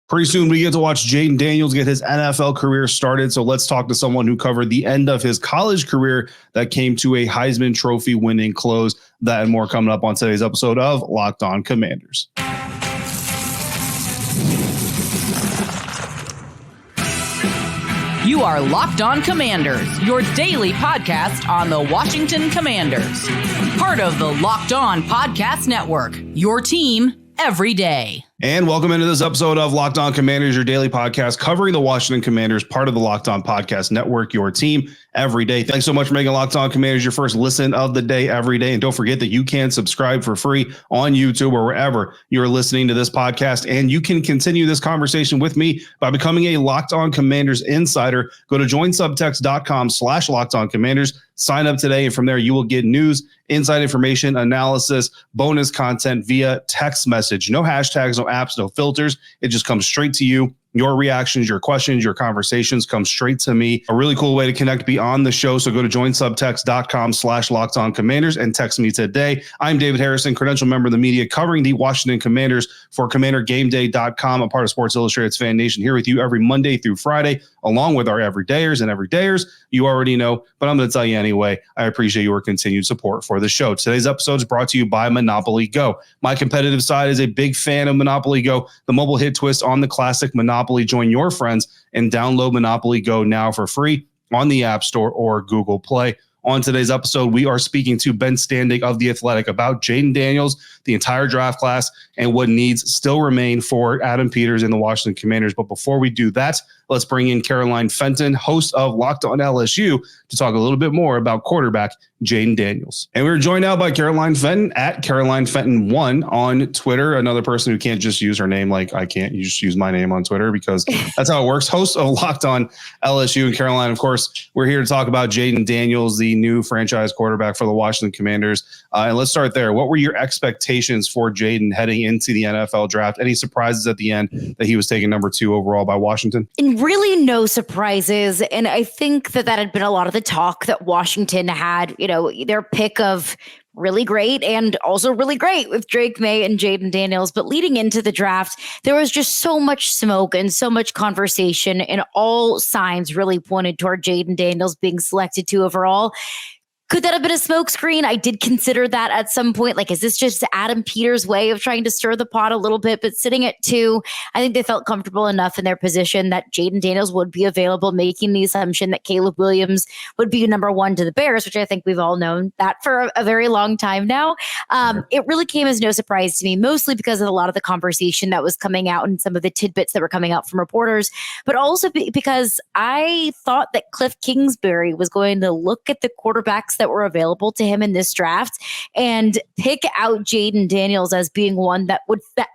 Pretty soon we get to watch Jayden Daniels get his NFL career started. So let's talk to someone who covered the end of his college career that came to a Heisman Trophy winning close. That and more coming up on today's episode of Locked On Commanders. You are Locked On Commanders, your daily podcast on the Washington Commanders. Part of the Locked On Podcast Network, your team every day. And welcome into this episode of Locked On Commanders, your daily podcast covering the Washington Commanders, part of the Locked On Podcast Network, your team every day. Thanks so much for making Locked On Commanders your first listen of the day every day. And don't forget that you can subscribe for free on YouTube or wherever you're listening to this podcast. And you can continue this conversation with me by becoming a Locked On Commanders insider. Go to joinsubtext.com/Locked On Commanders. Sign up today, and from there you will get news, inside information, analysis, bonus content via text message. No hashtags, no apps, no filters. It just comes straight to you. Your reactions, your questions, your conversations come straight to me. A really cool way to connect beyond the show. So go to joinsubtext.com/Locked On Commanders and text me today. I'm David Harrison, credential member of the media covering the Washington Commanders for CommanderGameDay.com, a part of Sports Illustrated's FanNation, here with you every Monday through Friday, along with our everydayers and everydayers. You already know, but I'm going to tell you anyway. I appreciate your continued support for the show. Today's episode is brought to you by Monopoly Go. My competitive side is a big fan of Monopoly Go, the mobile hit twist on the classic Monopoly. Join your friends and download Monopoly Go now for free on the App Store or Google Play. On today's episode, we are speaking to Ben Standig of The Athletic about Jayden Daniels, the entire draft class, and what needs still remain for Adam Peters and the Washington Commanders. But before we do that, let's bring in Caroline Fenton, host of Locked On LSU, to talk a little bit more about quarterback Jayden Daniels. And we're joined now by Caroline Fenton at Caroline Fenton1 on Twitter. Another person who can't just use her name like I can't. You just use my name on Twitter because that's how it works. Host of Locked On LSU. And Caroline, of course, we're here to talk about Jayden Daniels, the new franchise quarterback for the Washington Commanders. And let's start there. What were your expectations for Jayden heading into the NFL draft? Any surprises at the end that he was taken number 2 overall by Washington? And really no surprises. And I think that had been a lot of the talk that Washington had, their pick of really great and also really great with Drake May and Jayden Daniels. But leading into the draft, there was just so much smoke and so much conversation, and all signs really pointed toward Jayden Daniels being selected 2 overall. Could that have been a smokescreen? I did consider that at some point. Like, is this just Adam Peters' way of trying to stir the pot a little bit? But sitting at 2, I think they felt comfortable enough in their position that Jayden Daniels would be available, making the assumption that Caleb Williams would be number 1 to the Bears, which I think we've all known that for a very long time now. It really came as no surprise to me, mostly because of a lot of the conversation that was coming out and some of the tidbits that were coming out from reporters, but also because I thought that Cliff Kingsbury was going to look at the quarterbacks that were available to him in this draft and pick out Jayden Daniels as being one that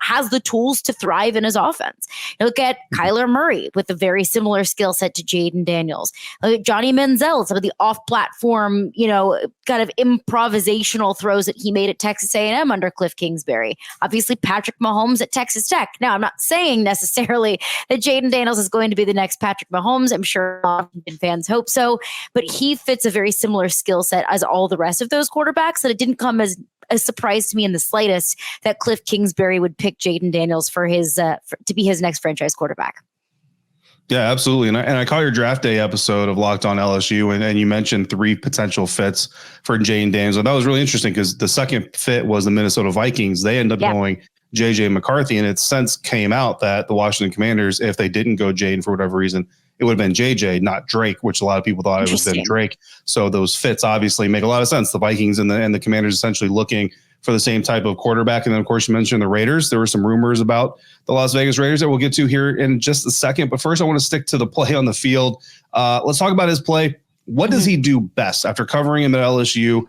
has the tools to thrive in his offense. Look at Kyler Murray with a very similar skill set to Jayden Daniels. Look at Johnny Manziel, some of the off-platform, kind of improvisational throws that he made at Texas A&M under Cliff Kingsbury. Obviously, Patrick Mahomes at Texas Tech. Now, I'm not saying necessarily that Jayden Daniels is going to be the next Patrick Mahomes. I'm sure Washington fans hope so, but he fits a very similar skill set as all the rest of those quarterbacks, that it didn't come as a surprise to me in the slightest that Cliff Kingsbury would pick Jayden Daniels for his to be his next franchise quarterback. Yeah, absolutely. And I caught your draft day episode of Locked On LSU, and you mentioned 3 potential fits for Jayden Daniels. And that was really interesting because the second fit was the Minnesota Vikings. They ended up going J.J. McCarthy, and it since came out that the Washington Commanders, if they didn't go Jayden for whatever reason, it would have been JJ, not Drake, which a lot of people thought it was been Drake. So those fits obviously make a lot of sense. The Vikings and the Commanders essentially looking for the same type of quarterback. And then, of course, you mentioned the Raiders. There were some rumors about the Las Vegas Raiders that we'll get to here in just a second. But first, I want to stick to the play on the field. Let's talk about his play. What does he do best after covering him at LSU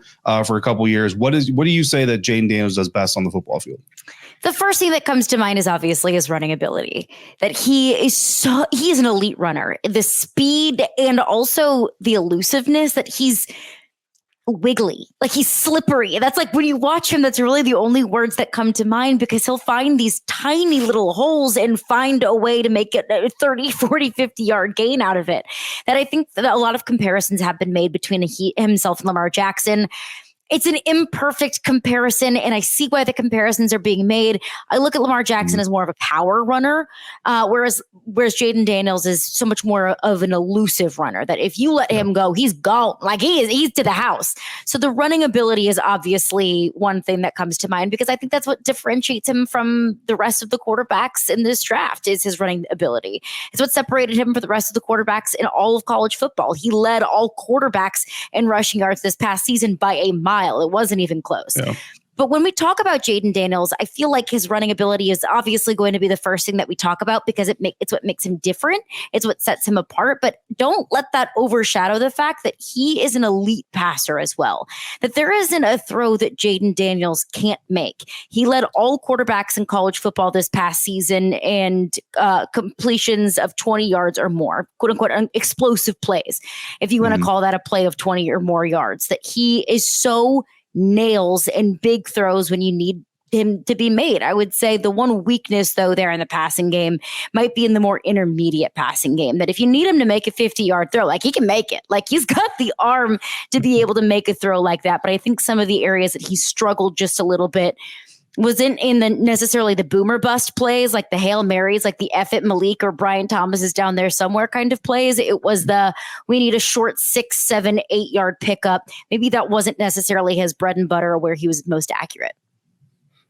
for a couple years? What do you say that Jayden Daniels does best on the football field? The first thing that comes to mind is obviously his running ability, that he is an elite runner. The speed and also the elusiveness, that he's wiggly, like he's slippery. That's like when you watch him, that's really the only words that come to mind, because he'll find these tiny little holes and find a way to make it a 30, 40, 50-yard gain out of it. That I think that a lot of comparisons have been made between himself and Lamar Jackson. it's an imperfect comparison, and I see why the comparisons are being made. I look at Lamar Jackson as more of a power runner, whereas Jayden Daniels is so much more of an elusive runner, that if you let him go, he's gone. Like he's to the house. So the running ability is obviously one thing that comes to mind, because I think that's what differentiates him from the rest of the quarterbacks in this draft, is his running ability. It's what separated him from the rest of the quarterbacks in all of college football. He led all quarterbacks in rushing yards this past season by a mile. It wasn't even close. Yeah. But when we talk about Jayden Daniels, I feel like his running ability is obviously going to be the first thing that we talk about, because it's what makes him different. It's what sets him apart. But don't let that overshadow the fact that he is an elite passer as well. That there isn't a throw that Jayden Daniels can't make. He led all quarterbacks in college football this past season and completions of 20 yards or more, quote unquote, explosive plays, if you want to call that a play of 20 or more yards. That he is so nails and big throws when you need him to be made. I would say the one weakness, though, there in the passing game might be in the more intermediate passing game, that if you need him to make a 50-yard throw, like, he can make it. Like, he's got the arm to be able to make a throw like that. But I think some of the areas that he struggled just a little bit wasn't in the necessarily the boomer bust plays, like the Hail Marys, like the F it Malik or Brian Thomas is down there somewhere kind of plays. It was we need a short 6, 7, 8 yard pickup. Maybe that wasn't necessarily his bread and butter or where he was most accurate.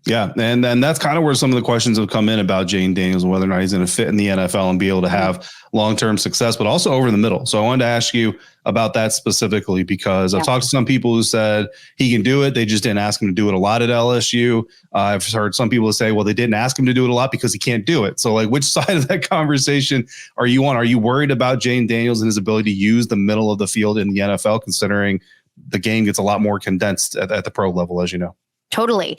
Yeah, and that's kind of where some of the questions have come in about Jayden Daniels and whether or not he's going to fit in the NFL and be able to have long-term success, but also over the middle. So I wanted to ask you about that specifically, because I've talked to some people who said he can do it. They just didn't ask him to do it a lot at LSU. I've heard some people say, well, they didn't ask him to do it a lot because he can't do it. So, like, which side of that conversation are you on? Are you worried about Jayden Daniels and his ability to use the middle of the field in the NFL, considering the game gets a lot more condensed at the pro level, as you know? Totally.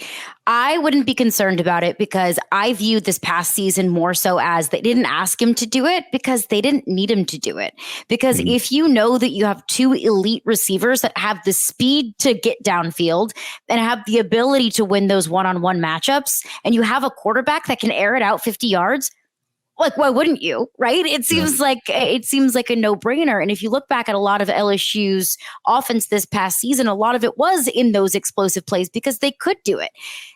I wouldn't be concerned about it, because I viewed this past season more so as they didn't ask him to do it because they didn't need him to do it. Because if you know that you have two elite receivers that have the speed to get downfield and have the ability to win those one-on-one matchups, and you have a quarterback that can air it out 50 yards, like, why wouldn't you? Right? It seems like a no-brainer. And if you look back at a lot of LSU's offense this past season, a lot of it was in those explosive plays because they could do it.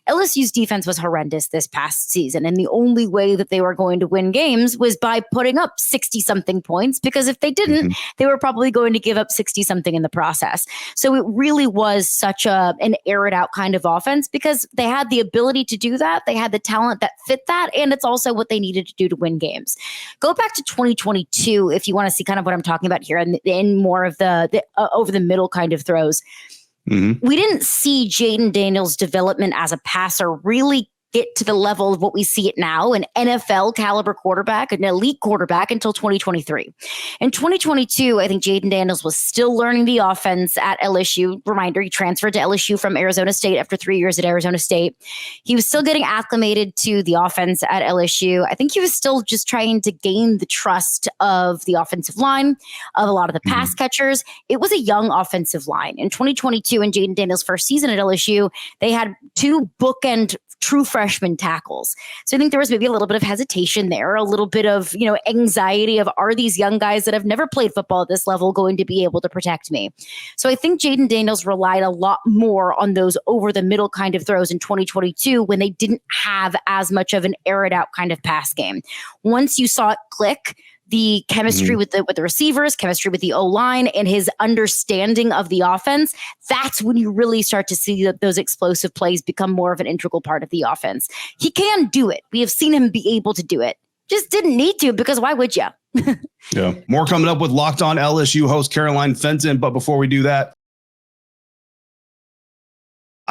LSU's defense was horrendous this past season, and the only way that they were going to win games was by putting up 60-something points, because if they didn't, they were probably going to give up 60-something in the process. So it really was such an air-it-out kind of offense, because they had the ability to do that. They had the talent that fit that, and it's also what they needed to do to win games. Go back to 2022 if you want to see kind of what I'm talking about here, and in more of the over the middle kind of throws. We didn't see Jayden Daniels' development as a passer really get to the level of what we see it now, an NFL caliber quarterback, an elite quarterback, until 2023. In 2022, I think Jayden Daniels was still learning the offense at LSU. Reminder, he transferred to LSU from Arizona State after 3 years at Arizona State. He was still getting acclimated to the offense at LSU. I think he was still just trying to gain the trust of the offensive line, of a lot of the pass catchers. It was a young offensive line. In 2022, in Jayden Daniels' first season at LSU, they had two bookend true freshman tackles. So I think there was maybe a little bit of hesitation there, a little bit of, anxiety of, are these young guys that have never played football at this level going to be able to protect me? So I think Jayden Daniels relied a lot more on those over the middle kind of throws in 2022, when they didn't have as much of an air it out kind of pass game. Once you saw it click, the chemistry with the receivers, chemistry with the O-line, and his understanding of the offense, that's when you really start to see those explosive plays become more of an integral part of the offense. He can do it. We have seen him be able to do it. Just didn't need to, because why would you? Yeah. More coming up with Locked On LSU host Caroline Fenton. But before we do that,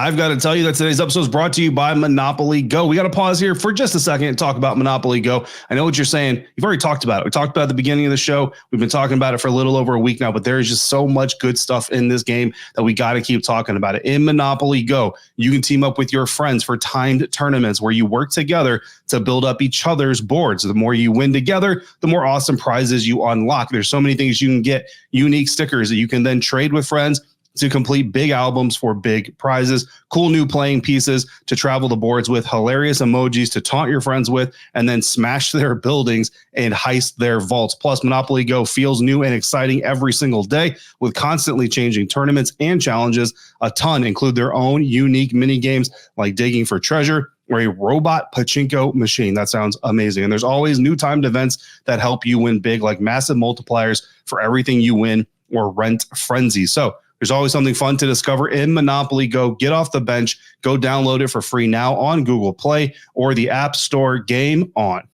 I've got to tell you that today's episode is brought to you by Monopoly Go. We got to pause here for just a second and talk about Monopoly Go. I know what you're saying. You've already talked about it. We talked about it at the beginning of the show. We've been talking about it for a little over a week now, but there is just so much good stuff in this game that we got to keep talking about it. In Monopoly Go, you can team up with your friends for timed tournaments where you work together to build up each other's boards. The more you win together, the more awesome prizes you unlock. There's so many things you can get, unique stickers that you can then trade with friends. to complete big albums for big prizes, cool new playing pieces to travel the boards with, hilarious emojis to taunt your friends with, and then smash their buildings and heist their vaults. Plus, Monopoly Go feels new and exciting every single day with constantly changing tournaments and challenges. A ton include their own unique mini games like digging for treasure or a robot pachinko machine. That sounds amazing. And there's always new timed events that help you win big, like massive multipliers for everything you win or rent frenzy. So there's always something fun to discover in Monopoly Go. Get off the bench. Go download it for free now on Google Play or the App Store. Game on.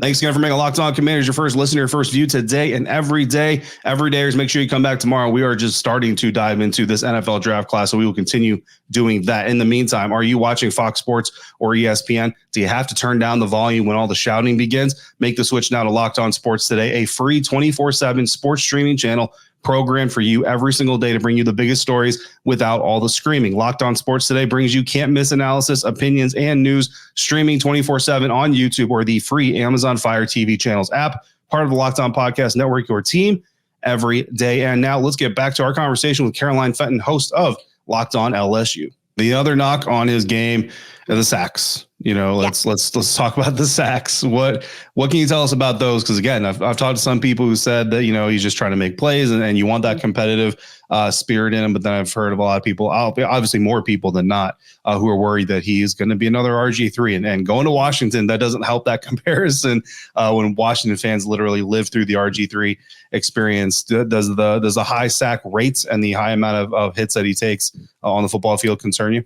Thanks again for making Locked On Commanders your first listener, your first view today and every day. Every day, make sure you come back tomorrow. We are just starting to dive into this NFL draft class, so we will continue doing that. In the meantime, are you watching Fox Sports or ESPN? Do you have to turn down the volume when all the shouting begins? Make the switch now to Locked On Sports Today, a free 24/7 sports streaming channel programmed for you every single day to bring you the biggest stories without all the screaming. Locked On Sports Today brings you can't miss analysis, opinions, and news streaming 24/7 on YouTube or the free Amazon Fire TV channels app, part of the Locked On Podcast Network, your team every day. And now let's get back to our conversation with Caroline Fenton, host of Locked On LSU. The other knock on his game are the sacks. Let's talk about the sacks. What can you tell us about those? Because again, I've talked to some people who said that he's just trying to make plays and you want that competitive spirit in him. But then I've heard of a lot of people, obviously more people than not, who are worried that he's going to be another RG3. And going to Washington, that doesn't help that comparison. When Washington fans literally live through the RG3 experience, does the high sack rates and the high amount of hits that he takes on the football field concern you?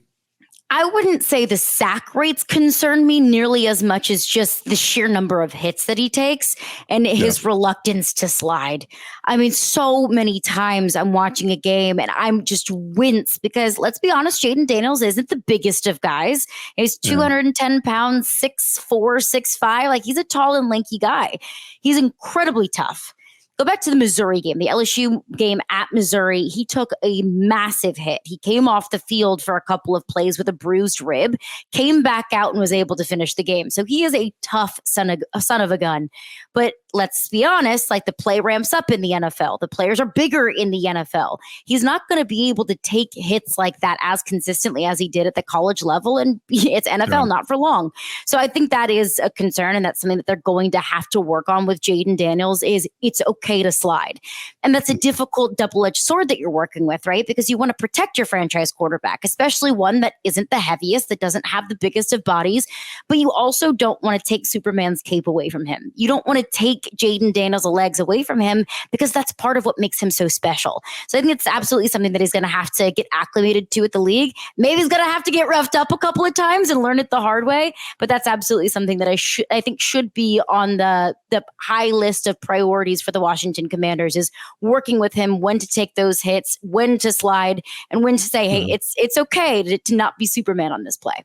I wouldn't say the sack rates concern me nearly as much as just the sheer number of hits that he takes and his reluctance to slide. I mean, so many times I'm watching a game and I'm just wince because let's be honest, Jayden Daniels isn't the biggest of guys. He's 210 pounds, 6'4", 6'5". Like he's a tall and lanky guy. He's incredibly tough. Go back to the Missouri game, the LSU game at Missouri. He took a massive hit. He came off the field for a couple of plays with a bruised rib, came back out and was able to finish the game. So he is a tough son of a gun. But let's be honest, like the play ramps up in the NFL. The players are bigger in the NFL. He's not going to be able to take hits like that as consistently as he did at the college level. And it's NFL, not for long. So I think that is a concern. And that's something that they're going to have to work on with Jayden Daniels is it's okay to slide. And that's a difficult double-edged sword that you're working with, right? Because you want to protect your franchise quarterback, especially one that isn't the heaviest, that doesn't have the biggest of bodies. But you also don't want to take Superman's cape away from him. You don't want to take Jayden Daniels' legs away from him because that's part of what makes him so special. So I think it's absolutely something that he's going to have to get acclimated to at the league. Maybe he's going to have to get roughed up a couple of times and learn it the hard way. But that's absolutely something that I think should be on the high list of priorities for the Washington Commanders is working with him when to take those hits, when to slide, and when to say, hey, it's okay to not be Superman on this play.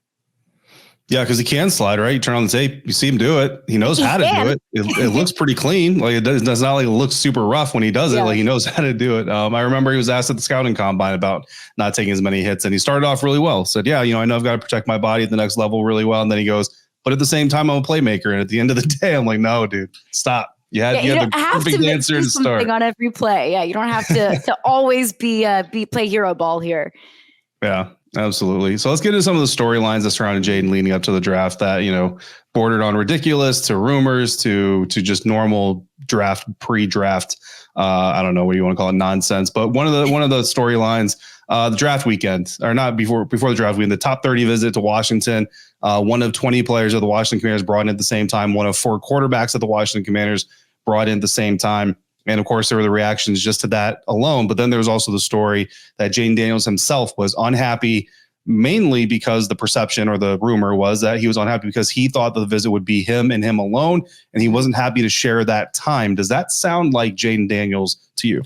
Yeah, because he can slide, right? You turn on the tape, you see him do it. He knows how to do it. It looks pretty clean. Like it does not like it looks super rough when he does it. Like he knows how to do it. I remember he was asked at the scouting combine about not taking as many hits, and he started off really well. Said, I know I've got to protect my body at the next level really well. And then he goes, but at the same time, I'm a playmaker. And at the end of the day, I'm like, no, dude, stop. You had the perfect answer to start on every play. Yeah, you don't have to always be play hero ball here. Yeah. Absolutely. So let's get into some of the storylines that surrounded Jayden leading up to the draft that, bordered on ridiculous to rumors to just normal pre-draft. I don't know what you want to call it, nonsense. But one of the storylines, the draft weekend, or not before the draft weekend, the top 30 visit to Washington. One of 20 players of the Washington Commanders brought in at the same time. One of 4 quarterbacks of the Washington Commanders brought in at the same time. And of course, there were the reactions just to that alone. But then there was also the story that Jayden Daniels himself was unhappy, mainly because the perception or the rumor was that he was unhappy because he thought that the visit would be him and him alone, and he wasn't happy to share that time. Does that sound like Jayden Daniels to you?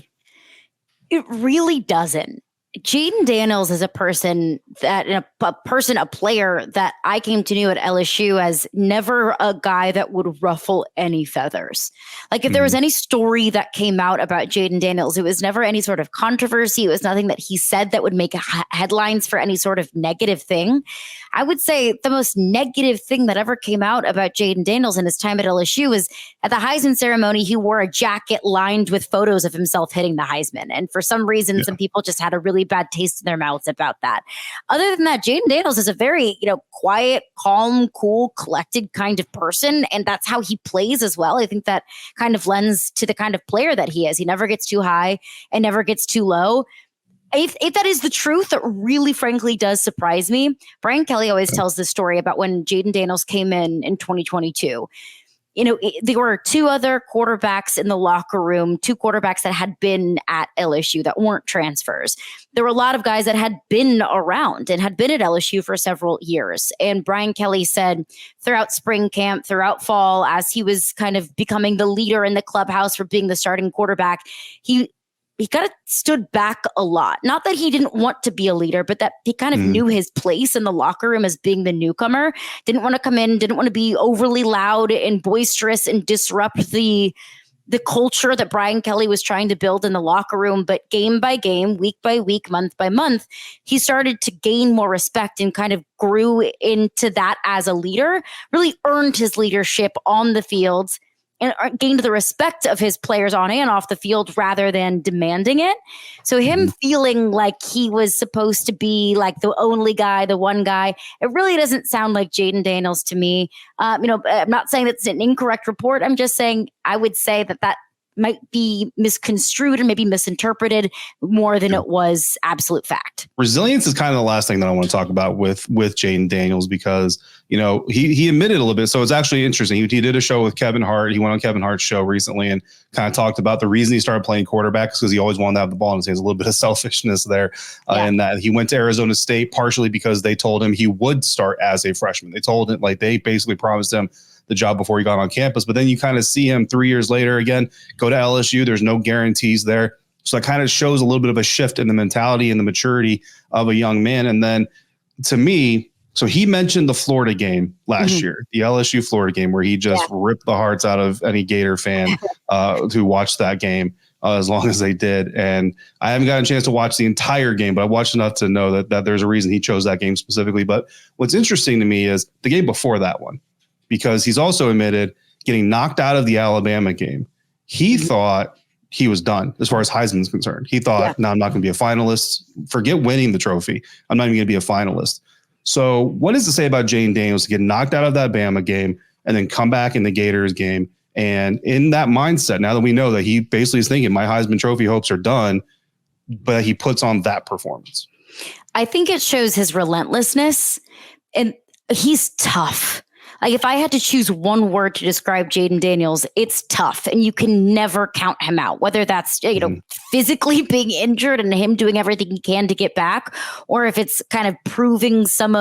It really doesn't. Jayden Daniels is a person that a player that I came to know at LSU as never a guy that would ruffle any feathers. Like if there was any story that came out about Jayden Daniels, it was never any sort of controversy. It was nothing that he said that would make headlines for any sort of negative thing. I would say the most negative thing that ever came out about Jayden Daniels in his time at LSU was at the Heisman ceremony, he wore a jacket lined with photos of himself hitting the Heisman. And for some reason, some people just had a really bad taste in their mouths about that. Other than that, Jayden Daniels is a very, quiet, calm, cool, collected kind of person. And that's how he plays as well. I think that kind of lends to the kind of player that he is. He never gets too high and never gets too low. If that is the truth, that really, frankly, does surprise me. Brian Kelly always tells this story about when Jayden Daniels came in 2022. There were two other quarterbacks in the locker room, two quarterbacks that had been at LSU that weren't transfers. There were a lot of guys that had been around and had been at LSU for several years. And Brian Kelly said throughout spring camp, throughout fall, as he was kind of becoming the leader in the clubhouse for being the starting quarterback, he kind of stood back a lot. Not that he didn't want to be a leader, but that he kind of knew his place in the locker room as being the newcomer. Didn't want to come in, didn't want to be overly loud and boisterous and disrupt the culture that Brian Kelly was trying to build in the locker room. But game by game, week by week, month by month, he started to gain more respect and kind of grew into that as a leader, really earned his leadership on the fields and gained the respect of his players on and off the field rather than demanding it. So him feeling like he was supposed to be like the only guy, the one guy, it really doesn't sound like Jayden Daniels to me. I'm not saying it's an incorrect report. I'm just saying I would say that might be misconstrued and maybe misinterpreted more than it was absolute fact. Resilience is kind of the last thing that I want to talk about with Jayden Daniels, because, he admitted a little bit. So it's actually interesting. He did a show with Kevin Hart. He went on Kevin Hart's show recently and kind of talked about the reason he started playing quarterback is because he always wanted to have the ball in his hands. A little bit of selfishness there. And that he went to Arizona State partially because they told him he would start as a freshman. They told him, they basically promised him the job before he got on campus. But then you kind of see him 3 years later again, go to LSU. There's no guarantees there. So that kind of shows a little bit of a shift in the mentality and the maturity of a young man. And then to me, so he mentioned the Florida game last year, the LSU Florida game, where he just ripped the hearts out of any Gator fan who watched that game as long as they did. And I haven't gotten a chance to watch the entire game, but I watched enough to know that there's a reason he chose that game specifically. But what's interesting to me is the game before that one, because he's also admitted getting knocked out of the Alabama game. He thought he was done as far as Heisman's concerned. He thought, no, I'm not going to be a finalist. Forget winning the trophy. I'm not even going to be a finalist. So what does it say about Jayden Daniels to get knocked out of that Bama game and then come back in the Gators game? And in that mindset, now that we know that he basically is thinking my Heisman Trophy hopes are done, but he puts on that performance. I think it shows his relentlessness, and he's tough. Like if I had to choose one word to describe Jayden Daniels, it's tough, and you can never count him out, whether that's, physically being injured and him doing everything he can to get back, or if it's kind of proving some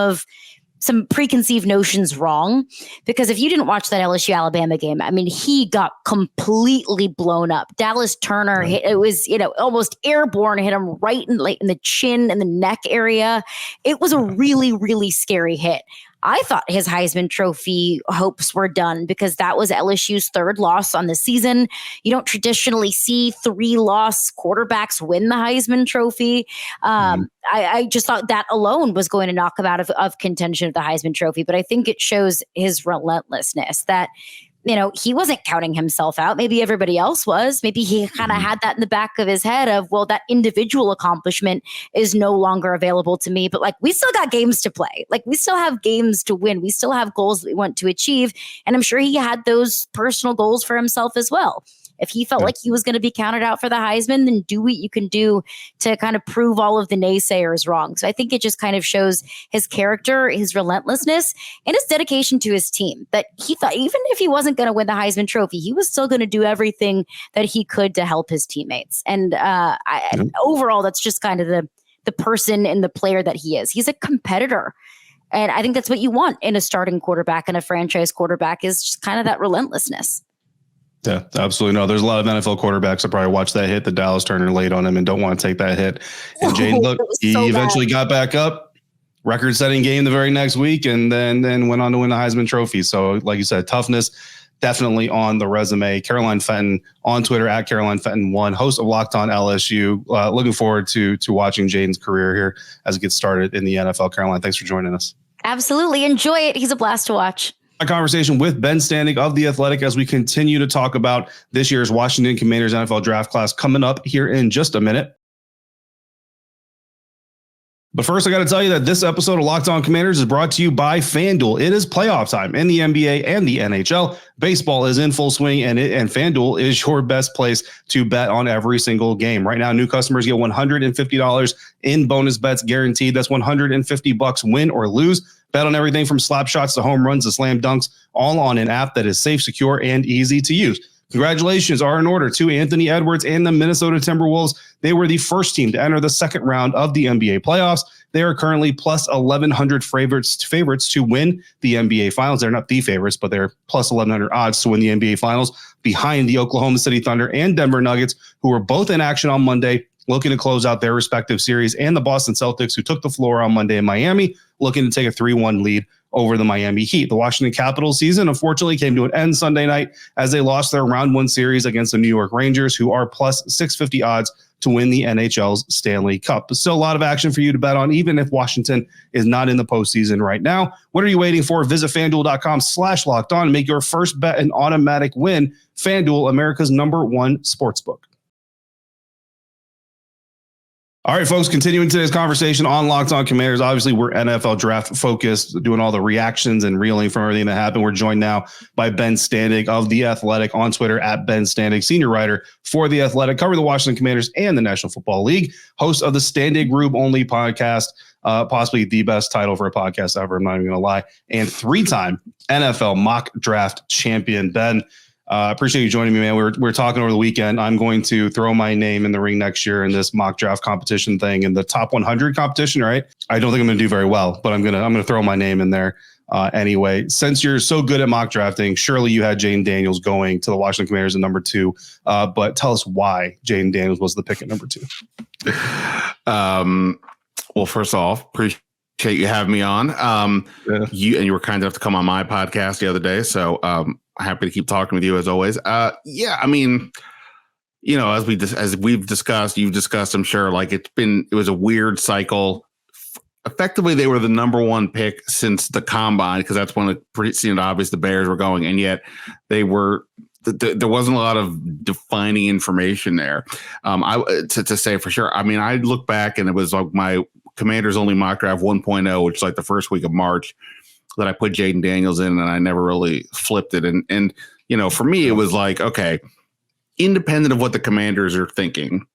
preconceived notions wrong. Because if you didn't watch that LSU Alabama game, I mean, he got completely blown up. Dallas Turner hit, it was, almost airborne, hit him right in the chin and the neck area. It was a really, really scary hit. I thought his Heisman Trophy hopes were done because that was LSU's third loss on the season. You don't traditionally see 3-loss quarterbacks win the Heisman Trophy. I just thought that alone was going to knock him out of contention of the Heisman Trophy. But I think it shows his relentlessness that, he wasn't counting himself out. Maybe everybody else was. Maybe he kind of had that in the back of his head of, well, that individual accomplishment is no longer available to me. But we still got games to play. We still have games to win. We still have goals that we want to achieve. And I'm sure he had those personal goals for himself as well. If he felt like he was going to be counted out for the Heisman, then do what you can do to kind of prove all of the naysayers wrong. So I think it just kind of shows his character, his relentlessness, and his dedication to his team. That he thought even if he wasn't going to win the Heisman Trophy, he was still going to do everything that he could to help his teammates. And overall, that's just kind of the person and the player that he is. He's a competitor. And I think that's what you want in a starting quarterback and a franchise quarterback, is just kind of that relentlessness. Yeah, absolutely. No, there's a lot of NFL quarterbacks that probably watch that hit. The Dallas Turner laid on him and don't want to take that hit. And Jayden, look, he eventually got back up, record-setting game the very next week, and then went on to win the Heisman Trophy. So, like you said, toughness definitely on the resume. Caroline Fenton on Twitter at Caroline Fenton1, host of Locked On LSU. Looking forward to watching Jayden's career here as it gets started in the NFL. Caroline, thanks for joining us. Absolutely. Enjoy it. He's a blast to watch. A conversation with Ben Standig of The Athletic as we continue to talk about this year's Washington Commanders NFL draft class coming up here in just a minute. But first, I got to tell you that this episode of Locked On Commanders is brought to you by FanDuel. It is playoff time in the NBA and the NHL. Baseball is in full swing, and FanDuel is your best place to bet on every single game. Right now, new customers get $150 in bonus bets guaranteed. That's $150 win or lose. Bet on everything from slap shots to home runs to slam dunks, all on an app that is safe, secure, and easy to use. Congratulations are in order to Anthony Edwards and the Minnesota Timberwolves. They were the first team to enter the second round of the NBA playoffs. They are currently plus 1,100 favorites to win the NBA Finals. They're not the favorites, but they're plus 1,100 odds to win the NBA Finals behind the Oklahoma City Thunder and Denver Nuggets, who were both in action on Monday, looking to close out their respective series, and the Boston Celtics, who took the floor on Monday in Miami, looking to take a 3-1 lead over the Miami Heat. The Washington Capitals season, unfortunately, came to an end Sunday night as they lost their round one series against the New York Rangers, who are plus 650 odds to win the NHL's Stanley Cup. But still a lot of action for you to bet on, even if Washington is not in the postseason right now. What are you waiting for? Visit FanDuel.com/locked on and make your first bet an automatic win. FanDuel, America's #1 sportsbook. All right, folks, continuing today's conversation on Locked On Commanders. Obviously, we're NFL draft focused, doing all the reactions and reeling from everything that happened. We're joined now by Ben Standig of The Athletic on Twitter at Ben Standig, senior writer for The Athletic, covering the Washington Commanders and the National Football League, host of the Standig Group Only podcast, possibly the best title for a podcast ever, I'm not even going to lie, and three-time NFL mock draft champion. Ben, appreciate you joining me, man. We're talking over the weekend. I'm going to throw my name in the ring next year in this mock draft competition thing, in the top 100 competition, right? I don't think I'm going to do very well, but I'm going to throw my name in there anyway. Since you're so good at mock drafting, surely you had Jayden Daniels going to the Washington Commanders at number 2. But tell us why Jayden Daniels was the pick at number 2. Well, first off, appreciate you having me on. You were kind enough to come on my podcast the other day, so happy to keep talking with you as always. I mean, you know, as we've discussed, you've discussed, I'm sure, like it was a weird cycle. Effectively, they were the number 1 pick since the combine, because that's when it seemed obvious the Bears were going, and yet they were. There wasn't a lot of defining information there. To say for sure. I mean, I look back and it was like my Commanders Only mock draft 1.0, which is like the first week of March, that I put Jayden Daniels in, and I never really flipped it. And you know, for me, it was like, okay, independent of what the Commanders are thinking,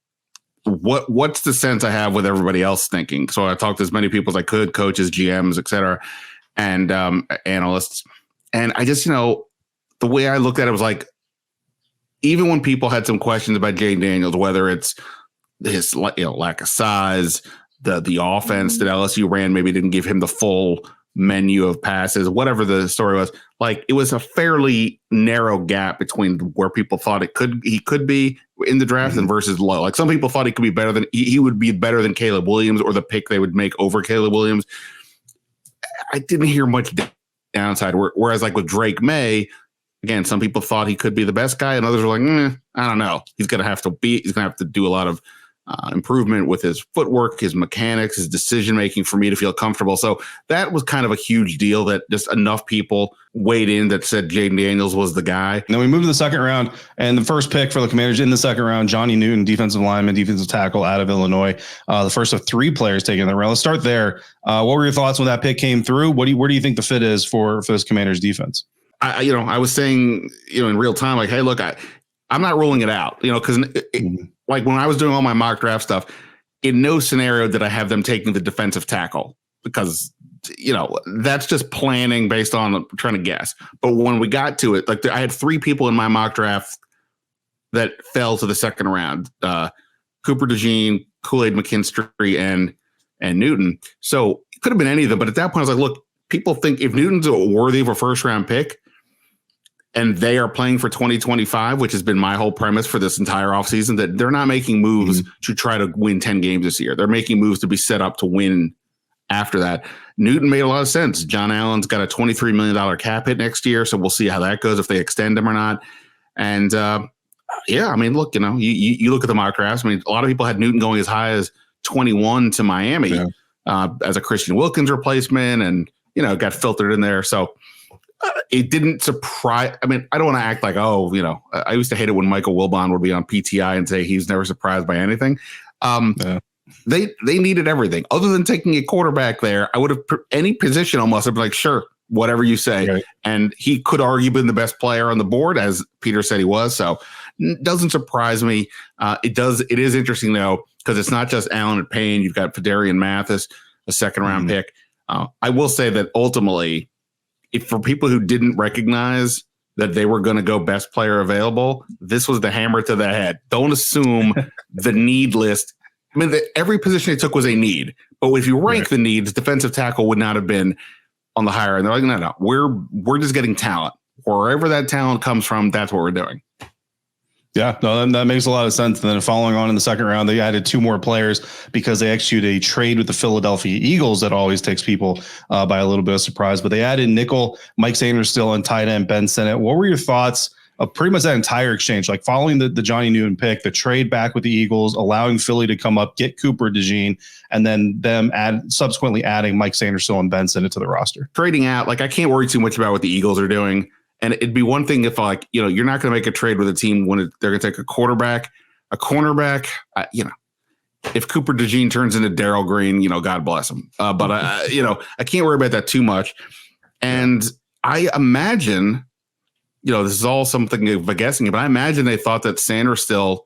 what's the sense I have with everybody else thinking? So I talked to as many people as I could, coaches, GMs, et cetera, and analysts. And I just, you know, the way I looked at it was like, even when people had some questions about Jayden Daniels, whether it's his lack of size, the offense that LSU ran maybe didn't give him the full menu of passes, whatever the story was, like it was a fairly narrow gap between where people thought he could be in the draft and versus low. Like some people thought he could be better than he would be better than Caleb Williams, or the pick they would make over Caleb Williams. I didn't hear much downside. Whereas like with Drake May, again, some people thought he could be the best guy, and others were like, I don't know. He's gonna have to do a lot of improvement with his footwork, his mechanics, his decision-making for me to feel comfortable. So that was kind of a huge deal that just enough people weighed in that said Jayden Daniels was the guy. And then we moved to the second round, and the first pick for the Commanders in the second round, Johnny Newton, defensive lineman, defensive tackle out of Illinois, the first of 3 players taken in the round. Let's start there. What were your thoughts when that pick came through? Where do you think the fit is for this Commanders defense? I was saying, in real time, like, hey, look, I'm not ruling it out, because like when I was doing all my mock draft stuff, in no scenario did I have them taking the defensive tackle, because, that's just planning based on trying to guess. But when we got to it, like I had 3 people in my mock draft that fell to the second round, Cooper DeJean, Kool-Aid McKinstry, and Newton. So it could have been any of them. But at that point, I was like, look, people think if Newton's worthy of a first round pick, and they are playing for 2025, which has been my whole premise for this entire offseason, that they're not making moves to try to win 10 games this year. They're making moves to be set up to win after that. Newton made a lot of sense. John Allen's got a $23 million cap hit next year, so we'll see how that goes, if they extend him or not. And yeah, I mean, look, you look at the mock drafts. I mean, a lot of people had Newton going as high as 21 to Miami as a Christian Wilkins replacement, and got filtered in there. So it didn't surprise. I mean, I don't want to act like, I used to hate it when Michael Wilbon would be on PTI and say he's never surprised by anything. They needed everything other than taking a quarterback there. I would have any position almost. I'd be like, sure, whatever you say. Right. And he could argue been the best player on the board, as Peter said he was. So it doesn't surprise me. It is interesting though, because it's not just Allen and Payne. You've got Fedarian Mathis, a second round pick. I will say that ultimately, if for people who didn't recognize that they were going to go best player available, this was the hammer to the head. Don't assume the need list. I mean, every position they took was a need, but if you rank the needs, defensive tackle would not have been on the higher end. They're like, no, we're just getting talent. Wherever that talent comes from, that's what we're doing. Yeah, no, that makes a lot of sense. And then following on in the second round, they added 2 more players because they executed a trade with the Philadelphia Eagles that always takes people by a little bit of surprise. But they added nickel, Mike Sanders still on tight end, Ben Sinnott. What were your thoughts of pretty much that entire exchange, like following the Johnny Newton pick, the trade back with the Eagles, allowing Philly to come up, get Cooper DeJean, and then them subsequently adding Mike Sanderson and Ben Sinnott to the roster? Trading out, I can't worry too much about what the Eagles are doing. And it'd be one thing if you're not going to make a trade with a team when they're going to take a quarterback, a cornerback, if Cooper DeJean turns into Darrell Green, God bless him. But I can't worry about that too much. And I imagine, this is all something of a guessing, but I imagine they thought that Sanders still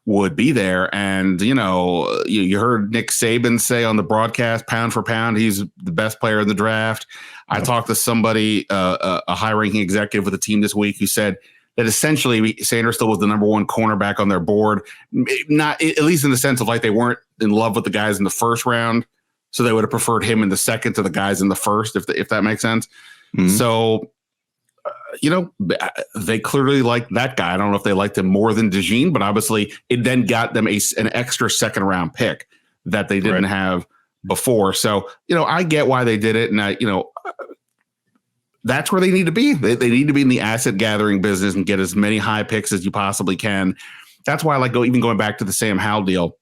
would be there. And, you heard Nick Saban say on the broadcast, pound for pound, he's the best player in the draft. I talked to somebody, a high-ranking executive with the team this week, who said that essentially Sanders still was the number 1 cornerback on their board, not at least in the sense of they weren't in love with the guys in the first round, so they would have preferred him in the second to the guys in the first, if that makes sense. So, they clearly liked that guy. I don't know if they liked him more than DeJean, but obviously it then got them an extra second-round pick that they didn't have before. So, I get why they did it, and that's where they need to be. They need to be in the asset gathering business and get as many high picks as you possibly can. That's why I like even going back to the Sam Howell deal.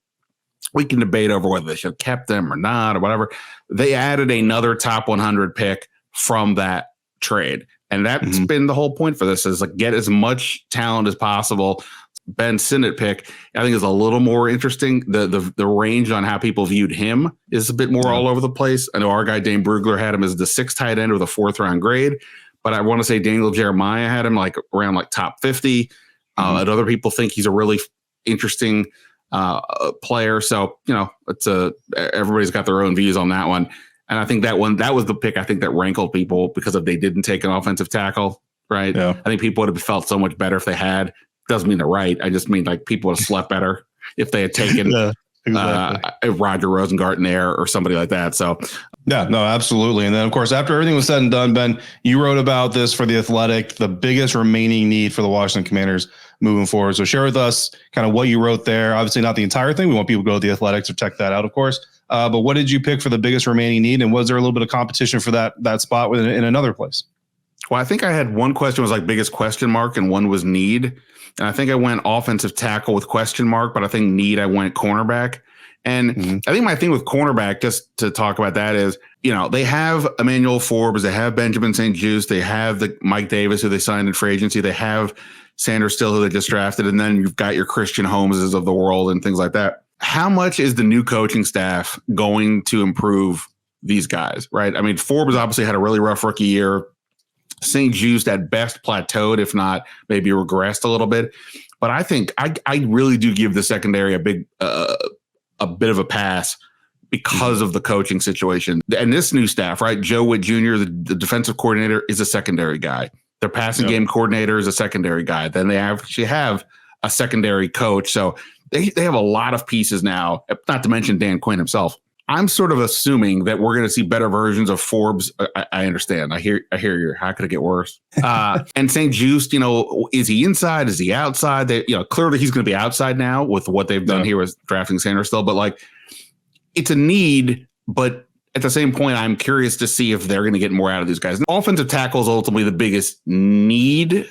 We can debate over whether they should have kept them or not or whatever. They added another top 100 pick from that trade. And that's been the whole point for this, is get as much talent as possible. Ben Sinnott pick, I think, is a little more interesting. The range on how people viewed him is a bit more all over the place. I know our guy Dane Brugler had him as the 6th tight end with a 4th round grade, but I want to say Daniel Jeremiah had him around top 50. And other people think he's a really interesting player. So it's everybody's got their own views on that one. And I think that was the pick I think that rankled people because they didn't take an offensive tackle, right? Yeah. I think people would have felt so much better if they had. Doesn't mean they're right. I just mean people would have slept better if they had taken Roger Rosengarten there or somebody like that. So yeah, no, absolutely. And then of course, after everything was said and done, Ben, you wrote about this for The Athletic, the biggest remaining need for the Washington Commanders moving forward. So share with us kind of what you wrote there. Obviously not the entire thing. We want people to go to The Athletic to check that out, of course. But what did you pick for the biggest remaining need? And was there a little bit of competition for that spot in another place? Well, I think I had one question was biggest question mark and one was need. And I think I went offensive tackle with question mark, but I think need, I went cornerback. And I think my thing with cornerback, just to talk about that, is, they have Emmanuel Forbes, they have Benjamin St-Juste, they have the Mike Davis, who they signed in free agency, they have Sanders Still, who they just drafted, and then you've got your Christian Holmeses of the world and things like that. How much is the new coaching staff going to improve these guys, right? I mean, Forbes obviously had a really rough rookie year. St-Juste at best plateaued, if not maybe regressed a little bit. But I think I really do give the secondary a bit of a pass because of the coaching situation. And this new staff, right? Joe Witt Jr., the defensive coordinator, is a secondary guy. Their passing game coordinator is a secondary guy. Then they actually have a secondary coach. So they have a lot of pieces now, not to mention Dan Quinn himself. I'm sort of assuming that we're going to see better versions of Forbes. I understand. I hear you. How could it get worse? And St. Juste, is he inside? Is he outside? Clearly he's going to be outside now with what they've done here with drafting Sanders still. But like, it's a need. But at the same point, I'm curious to see if they're going to get more out of these guys. And offensive tackle is ultimately the biggest need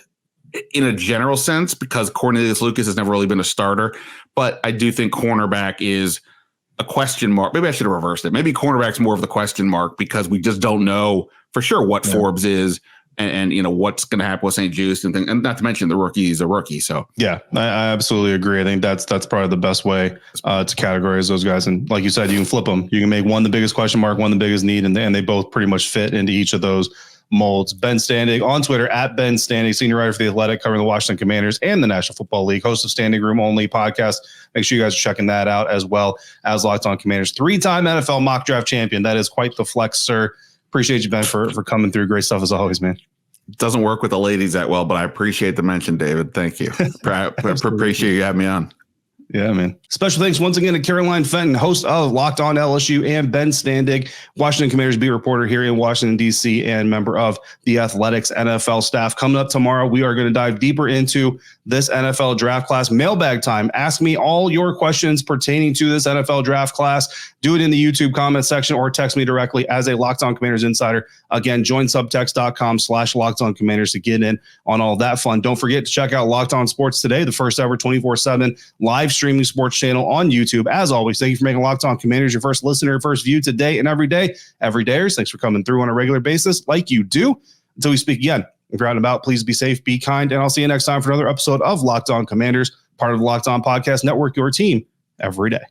in a general sense because Cornelius Lucas has never really been a starter. But I do think cornerback is a question mark. Maybe I should have reversed it. Maybe cornerback's more of the question mark because we just don't know for sure what Forbes is and what's going to happen with St. Juste and things. And not to mention the rookie is a rookie. So yeah, I absolutely agree. I think that's probably the best way to categorize those guys. And like you said, you can flip them. You can make one the biggest question mark, one the biggest need, and they both pretty much fit into each of those molds. Ben Standig on Twitter at Ben Standig, senior writer for The Athletic, covering the Washington Commanders and the National Football League, host of Standing Room Only podcast. Make sure you guys are checking that out, as well as Locked On Commanders, 3-time NFL mock draft champion. That is quite the flex, sir. Appreciate you, Ben, for coming through. Great stuff as always, man. Doesn't work with the ladies that well, but I appreciate the mention, David. Thank you. Appreciate you having me on. Yeah, man. Special thanks once again to Caroline Fenton, host of Locked On LSU, and Ben Standig, Washington Commanders beat reporter here in Washington, D.C., and member of the Athletics NFL staff. Coming up tomorrow, we are going to dive deeper into this NFL draft class. Mailbag time. Ask me all your questions pertaining to this NFL draft class. Do it in the YouTube comment section or text me directly as a Locked On Commanders insider. Again, join subtext.com/Locked On Commanders to get in on all that fun. Don't forget to check out Locked On Sports Today, the first ever 24/7 live streaming sports channel on YouTube. As always, thank you for making Locked On Commanders your first listener, first view today and every day. Everydayers, thanks for coming through on a regular basis like you do. Until we speak again, if you're out and about, please be safe, be kind, and I'll see you next time for another episode of Locked On Commanders, part of the Locked On Podcast Network, your team every day.